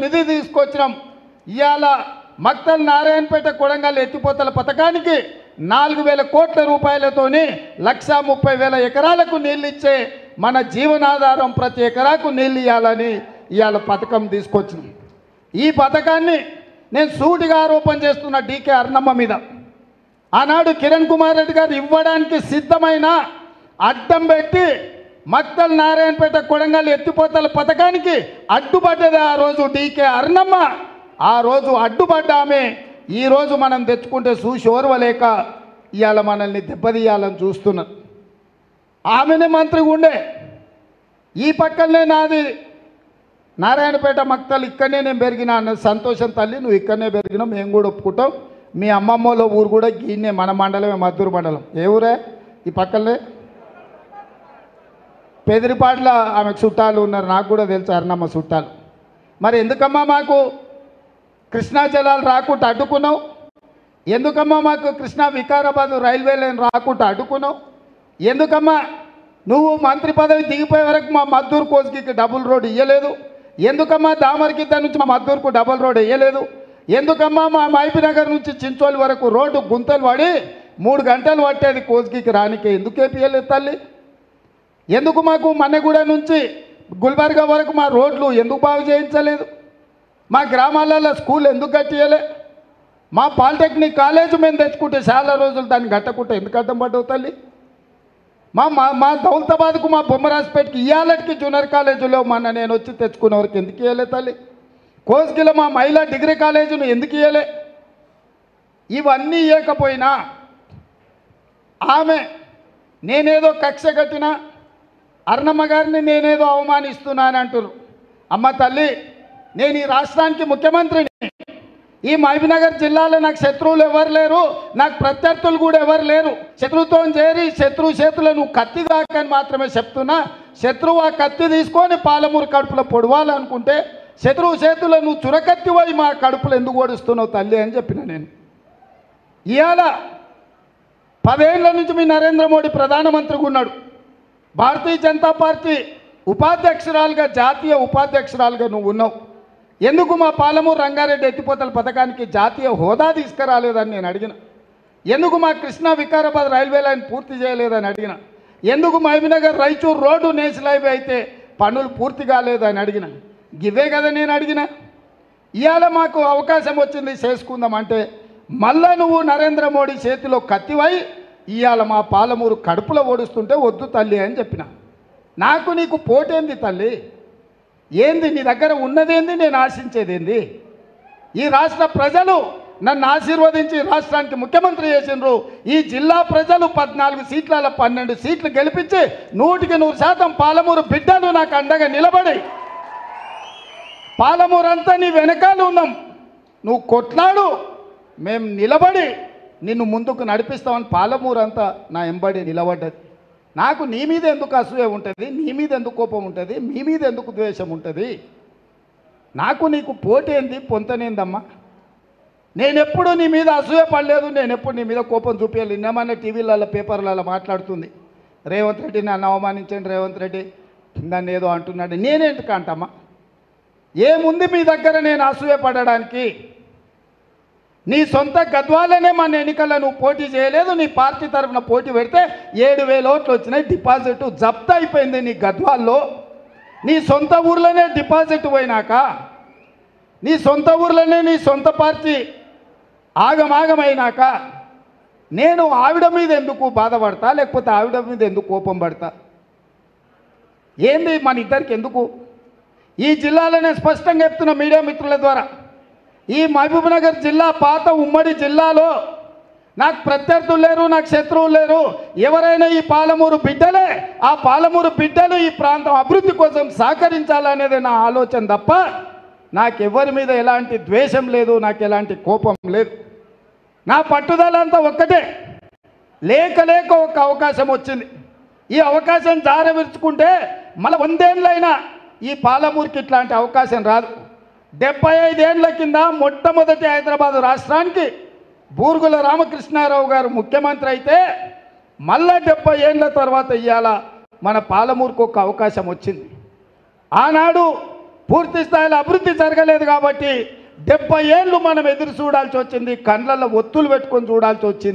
నిధి తీసుకొచ్చినాం. ఇవాళ మక్తల్ నారాయణపేట కొడంగల్ ఎత్తిపోతల పథకానికి 4,000 కోట్ల రూపాయలతోని 1,30,000 ఎకరాలకు నీళ్ళు ఇచ్చే మన జీవనాధారం ప్రతి ఎకరాకు నీళ్ళు ఇవ్వాలని ఇవాళ పథకం తీసుకొచ్చినాం. ఈ పథకాన్ని నేను సూటిగా ఆరోపణ చేస్తున్న డీకే అర్ణమ్మ మీద. ఆనాడు కిరణ్ కుమార్ రెడ్డి గారు ఇవ్వడానికి సిద్ధమైన అడ్డం పెట్టి మక్తల్ నారాయణపేట కొడంగల్ ఎత్తిపోతల పథకానికి అడ్డుపడ్డది ఆ రోజు డీకే అర్ణమ్మ. ఆ రోజు అడ్డుపడ్డామే ఈరోజు మనం తెచ్చుకుంటే చూసి ఓర్వలేక ఇవాళ మనల్ని దెబ్బతీయాలని చూస్తున్నారు. ఆమెనే మంత్రిగా ఉండే. ఈ పక్కనే నాది నారాయణపేట మక్తల్, ఇక్కడనే నేను పెరిగినా అన్నది సంతోషం. తల్లి నువ్వు ఇక్కడనే పెరిగినావు, మేము కూడా ఒప్పుకుంటాం. మీ అమ్మమ్మలో ఊరు కూడా గీనే మన మండలమే, మద్దూరు మండలం. ఏ ఊరే? ఈ పక్కనే పెదిరిపాట్ల ఆమెకు చుట్టాలు ఉన్నారు, నాకు కూడా తెలుసు అర్ణమ్మ చుట్టాలు. మరి ఎందుకమ్మా మాకు కృష్ణా జలాలు రాకుండా అడ్డుకున్నావు? ఎందుకమ్మా మాకు కృష్ణా వికారాబాద్ రైల్వే లైన్ రాకుండా అడ్డుకున్నావు? ఎందుకమ్మా నువ్వు మంత్రి పదవి దిగిపోయే వరకు మా మద్దూరు కోస్గికి డబుల్ రోడ్ ఇవ్వలేదు? ఎందుకమ్మా దామరగిద్ద నుంచి మా మద్దూరుకు డబుల్ రోడ్ వేయలేదు? ఎందుకమ్మా మా మైపినగర్ నుంచి చించోలి వరకు రోడ్డు గుంతలు పడి 3 గంటలు పట్టేది కోస్గికి రానికే ఎందుకు వేపియలేదు తల్లి? ఎందుకు మాకు మన్నెగూడ నుంచి గుల్బర్గా వరకు మా రోడ్లు ఎందుకు బాగు చేయించలేదు? మా గ్రామాలలో స్కూల్ ఎందుకు కట్టియలే? మా పాలిటెక్నిక్ కాలేజ్ మేము తెచ్చుకుంటే చాలా రోజులు దాన్ని కట్టకుంటే ఎందుకు అడ్డం పడ్డవు తల్లి? మా దౌలతాబాద్కు మా బొమ్మరాజ్పేటకి ఇయ్యాలకి జూనియర్ కాలేజీలో మొన్న నేను వచ్చి తెచ్చుకునే వరకు ఎందుకు ఇవ్వలే తల్లి? కోస్గిలో మా మహిళా డిగ్రీ కాలేజీను ఎందుకు ఇవ్వలే? ఇవన్నీ ఇవ్వకపోయినా ఆమె నేనేదో కక్ష కట్టినా అర్ణమ్మ గారిని నేనేదో అవమానిస్తున్నాను అంటారు. అమ్మ తల్లి, నేను ఈ రాష్ట్రానికి ముఖ్యమంత్రిని. ఈ మహబూబ్నగర్ జిల్లాలో నాకు శత్రువులు ఎవరు లేరు, నాకు ప్రత్యర్థులు కూడా ఎవరు లేరు. శత్రువుతో చేరి శత్రువు చేతులు నువ్వు కత్తి దాకని మాత్రమే చెప్తున్నా. శత్రువు ఆ కత్తి తీసుకొని పాలమూరు కడుపులో పొడవాలనుకుంటే శత్రువు చేతుల్లో నువ్వు చురకత్తి పోయి మా కడుపులో ఎందుకు ఓడిస్తున్నావు తల్లి అని చెప్పిన నేను. ఇవాళ 10 ఏళ్ల నుంచి మీ నరేంద్ర మోడీ ప్రధానమంత్రిగా ఉన్నాడు. భారతీయ జనతా పార్టీ ఉపాధ్యక్షురాలుగా, జాతీయ ఉపాధ్యక్షురాలుగా నువ్వు ఉన్నావు. ఎందుకు మా పాలమూరు రంగారెడ్డి ఎత్తిపోతల పథకానికి జాతీయ హోదా తీసుకురాలేదని నేను అడిగిన. ఎందుకు మా కృష్ణా వికారాబాద్ రైల్వే లైన్ పూర్తి చేయలేదని అడిగిన. ఎందుకు Mahabubnagar Raichur road national highway అయితే పనులు పూర్తి కాలేదని అడిగిన. ఇవే కదా నేను అడిగిన. ఇవాళ మాకు అవకాశం వచ్చింది చేసుకుందాం అంటే మళ్ళా నువ్వు నరేంద్ర మోడీ చేతిలో కత్తివై ఇవాళ మా పాలమూరు కడుపులో ఓడుస్తుంటే వద్దు తల్లి అని చెప్పిన. నాకు నీకు పోటేంది తల్లి? ఏంది నీ దగ్గర ఉన్నదేంది? నేను ఆశించేదేంది? ఈ రాష్ట్ర ప్రజలు నన్ను ఆశీర్వదించి రాష్ట్రానికి ముఖ్యమంత్రి చేసినారు. ఈ జిల్లా ప్రజలు 14 సీట్ల 12 సీట్లు గెలిపించి 100% పాలమూరు బిడ్డలు నాకు అండగా నిలబడి పాలమూరు అంతా నీ వెనకాల ఉన్నాం. నువ్వు కొట్లాడు, మేము నిలబడి నిన్ను ముందుకు నడిపిస్తామని పాలమూరు అంతా నా ఎంబడి నిలబడ్డది. నాకు నీ మీద ఎందుకు అసూయ ఉంటుంది? నీ మీద ఎందుకు కోపం ఉంటుంది? మీ మీద ఎందుకు ద్వేషం ఉంటుంది? నాకు నీకు పోటేంది, పొంతనేందమ్మా? నేనెప్పుడు నీ మీద అసూయ పడలేదు, నేనెప్పుడు నీ మీద కోపం చూపించాలి. నిన్నమన్నా టీవీలలో పేపర్లలో మాట్లాడుతుంది రేవంత్ రెడ్డి నన్ను అవమానించండి, రేవంత్ రెడ్డి నన్ను ఏదో అంటున్నాడు. నేనేందుకు అంటమ్మా? ఏముంది మీ దగ్గర నేను అసూయ పడడానికి? నీ సొంత గద్వాలనే మన ఎన్నికల్లో నువ్వు పోటీ చేయలేదు. నీ పార్టీ తరఫున పోటీ పెడితే 7,000 ఓట్లు వచ్చినాయి. డిపాజిట్ జప్తు అయిపోయింది నీ గద్వాల్లో. నీ సొంత ఊర్లోనే డిపాజిట్ పోయినాక, నీ సొంత ఊర్లోనే నీ సొంత పార్టీ ఆగమాగమైనాక నేను ఆవిడ మీద ఎందుకు బాధపడతా? లేకపోతే ఆవిడ మీద ఎందుకు కోపం పడతా? ఏంది మన ఇద్దరికి ఎందుకు? ఈ జిల్లాలోనే స్పష్టంగా చెప్తున్న మీడియా మిత్రుల ద్వారా, ఈ మహబూబ్నగర్ జిల్లా పాత ఉమ్మడి జిల్లాలో నాకు ప్రత్యర్థులు లేరు, నాకు శత్రువులు లేరు. ఎవరైనా ఈ పాలమూరు బిడ్డలే. ఆ పాలమూరు బిడ్డలు ఈ ప్రాంతం అభివృద్ధి కోసం సహకరించాలనేది నా ఆలోచన తప్ప నాకెవరి మీద ఎలాంటి ద్వేషం లేదు, నాకు ఎలాంటి కోపం లేదు. నా పట్టుదల అంతా ఒక్కటే. లేక ఒక అవకాశం వచ్చింది. ఈ అవకాశం జారవిరుచుకుంటే మళ్ళీ 100 ఏళ్ళైనా ఈ పాలమూరుకి ఇట్లాంటి అవకాశం రాదు. 75 ఏళ్ల కింద మొట్టమొదటి హైదరాబాదు రాష్ట్రానికి బూరుగుల రామకృష్ణారావు గారు ముఖ్యమంత్రి అయితే మళ్ళా 70 ఏళ్ల తర్వాత ఇవాళ మన పాలమూరుకు ఒక అవకాశం వచ్చింది. ఆనాడు పూర్తి స్థాయిలో అభివృద్ధి జరగలేదు కాబట్టి 70 ఏళ్ళు మనం ఎదురు చూడాల్సి వచ్చింది, కళ్ళల్లో ఒత్తులు పెట్టుకొని చూడాల్సి వచ్చింది.